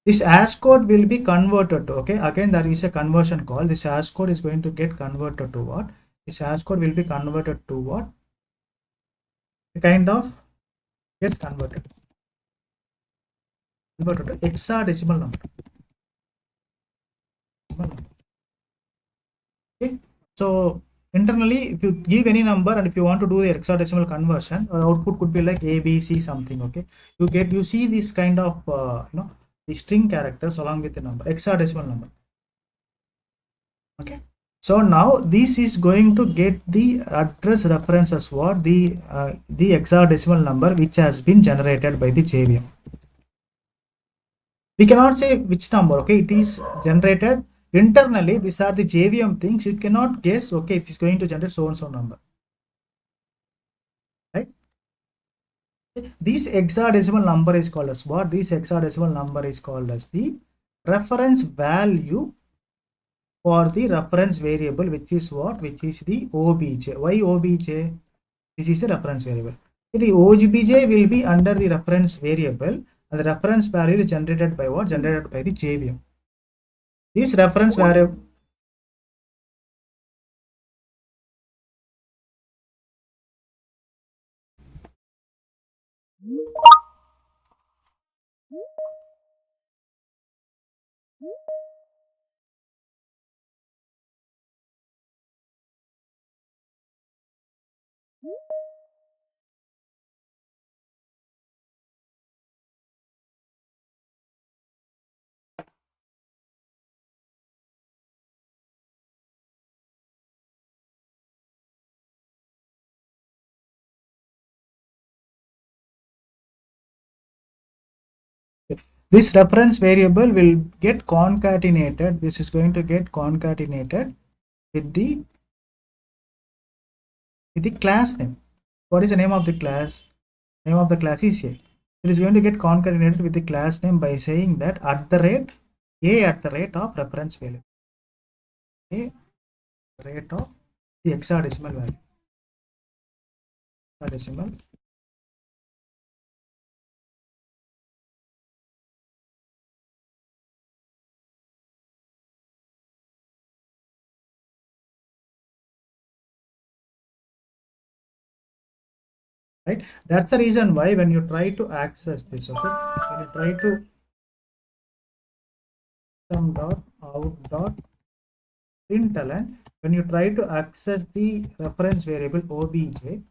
This hash code will be converted to, okay, again there is a conversion call. This hash code is going to get converted to what? This hash code will be converted to what? A kind of gets converted to hexadecimal number. Okay, so internally, if you give any number and if you want to do the hexadecimal conversion, output could be like A, B, C something. Okay, you see this kind of the string characters along with the number, hexadecimal number. Okay, so now this is going to get the address reference as what? The hexadecimal number which has been generated by the JVM. We cannot say which number. Okay, it is generated internally. These are the JVM things. You cannot guess, okay, it is going to generate so and so number, right? This hexadecimal number is called as what? This hexadecimal number is called as the reference value for the reference variable, which is what? Which is the obj. Why obj? This is the reference variable. The obj will be under the reference variable, and the reference value is generated by what? Generated by the JVM. This reference variable. This reference variable will get concatenated. This is going to get concatenated with the class name. What is the name of the class? Name of the class is A. It is going to get concatenated with the class name by saying that at the rate of reference value, a rate of the hexadecimal value, hexadecimal. Right, that's the reason why when you try to access this, okay, when you try to system dot out dot println, when you try to access the reference variable obj, okay,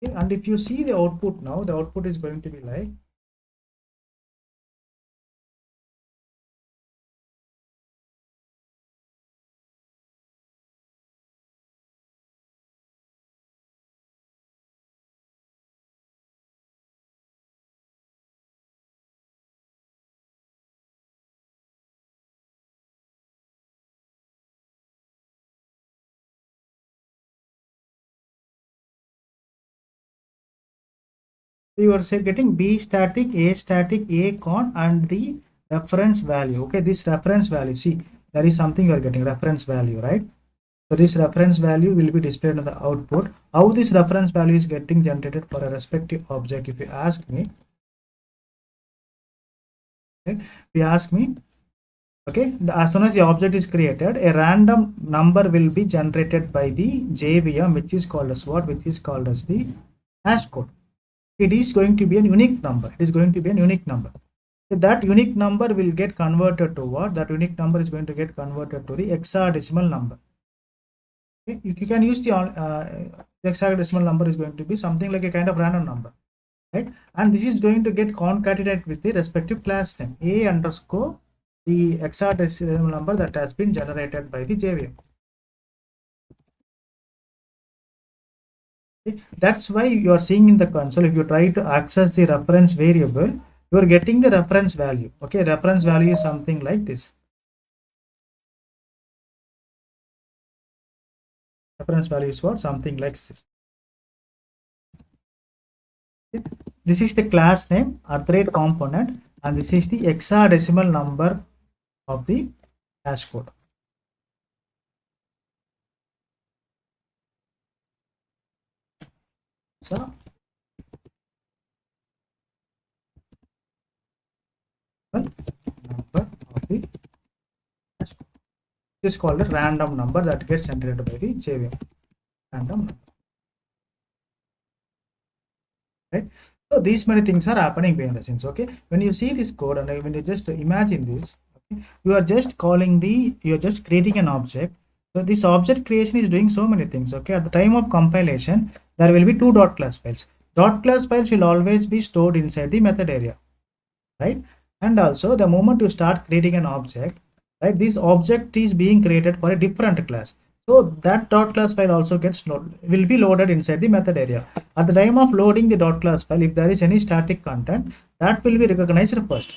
and if you see the output now, the output is going to be like you are say getting b static, a con, and the reference value. Okay, this reference value, see, there is something you are getting reference value, right? So this reference value will be displayed on the output. How this reference value is getting generated for a respective object, if you ask me, okay, if you ask me, okay, as soon as the object is created, a random number will be generated by the JVM, which is called as what? Which is called as the hash code. It is going to be a unique number. It is going to be a unique number. So that unique number will get converted to what? That unique number is going to get converted to the hexadecimal number. Okay? You can use the hexadecimal number is going to be something like a kind of random number, right? And this is going to get concatenated with the respective class name a underscore the hexadecimal number that has been generated by the JVM. Okay? That's why you are seeing in the console, if you try to access the reference variable, you are getting the reference value. Okay, reference value is something like this. Reference value is what? Something like this. Okay? This is the class name @ component, and this is the hexadecimal number of the hash code. So number of the hash code. This is called a random number that gets generated by the JVM. Random number. Right? So these many things are happening behind the scenes. Okay, when you see this code and when you just imagine this, okay, you are just creating an object. So this object creation is doing so many things. Okay, at the time of compilation, there will be two dot class files. Dot class files will always be stored inside the method area, right? And also the moment you start creating an object, right, this object is being created for a different class. So that dot class file also will be loaded inside the method area. At the time of loading the dot class file, if there is any static content, that will be recognized first.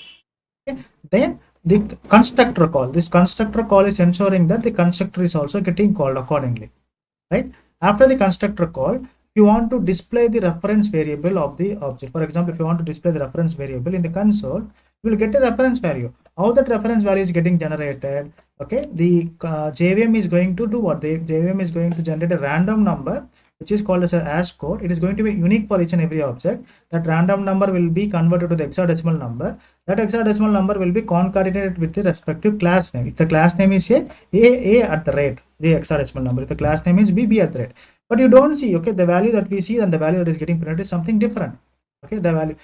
Okay? Then the constructor call. This constructor call is ensuring that the constructor is also getting called accordingly. Right? After the constructor call, if you want to display the reference variable of the object, for example, if you want to display the reference variable in the console, you will get a reference value. How that reference value is getting generated? Okay, the JVM is going to do what? The JVM is going to generate a random number, which is called as a hash code. It is going to be unique for each and every object. That random number will be converted to the hexadecimal number. That hexadecimal number will be concatenated with the respective class name. If the class name is a at the rate, the hexadecimal number. If the class name is b at the rate. But you don't see, okay, the value that we see and the value that is getting printed is something different. Okay, the value.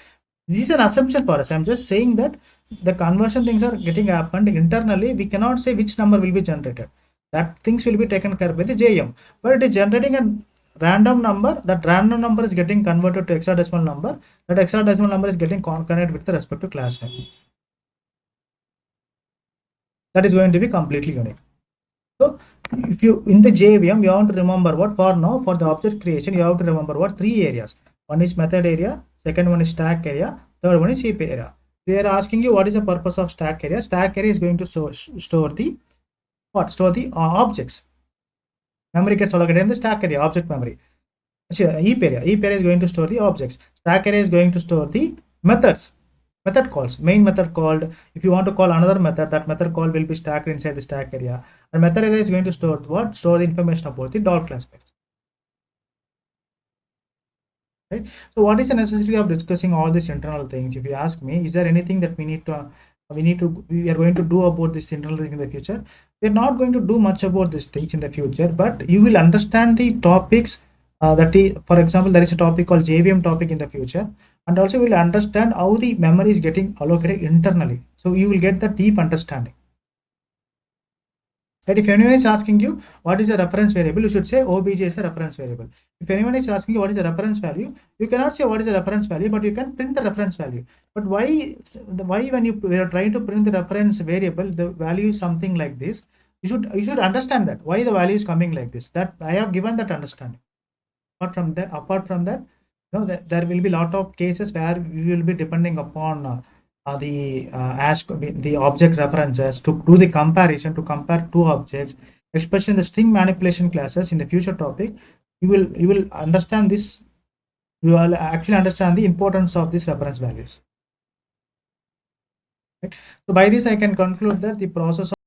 This is an assumption for us. I'm just saying that the conversion things are getting happened internally. We cannot say which number will be generated. That things will be taken care of by the JVM. But it is generating a random number. That random number is getting converted to hexadecimal number. That hexadecimal number is getting concatenated with the respective class name. That is going to be completely unique. So if you in the JVM, you have to remember what for now for the object creation, you have to remember what three areas. One is method area, second one is stack area, third one is heap area. They are asking you what is the purpose of stack area. Stack area is going to store the what? Store the objects. Memory gets allocated in the stack area, object memory. Heap area. Heap area is going to store the objects. Stack area is going to store the methods, method calls, main method called. If you want to call another method, that method call will be stacked inside the stack area, and method area is going to store what? Store the information about the doll class base. Right. So what is the necessity of discussing all these internal things? If you ask me, is there anything that we are going to do about this internal thing in the future? We're not going to do much about these things in the future, but you will understand the topics. For example, there is a topic called JVM topic in the future, and also will understand how the memory is getting allocated internally. So you will get the deep understanding. That if anyone is asking you what is a reference variable, you should say obj is a reference variable. If anyone is asking you what is the reference value, you cannot say what is the reference value, but you can print the reference value. But why when you are trying to print the reference variable, the value is something like this? You should understand that why the value is coming like this. That I have given that understanding. Apart from that, there will be a lot of cases where we will be depending upon the object references to do the comparison, to compare two objects, especially in the string manipulation classes in the future topic. You will understand this. You will actually understand the importance of these reference values. Right? So by this I can conclude that the process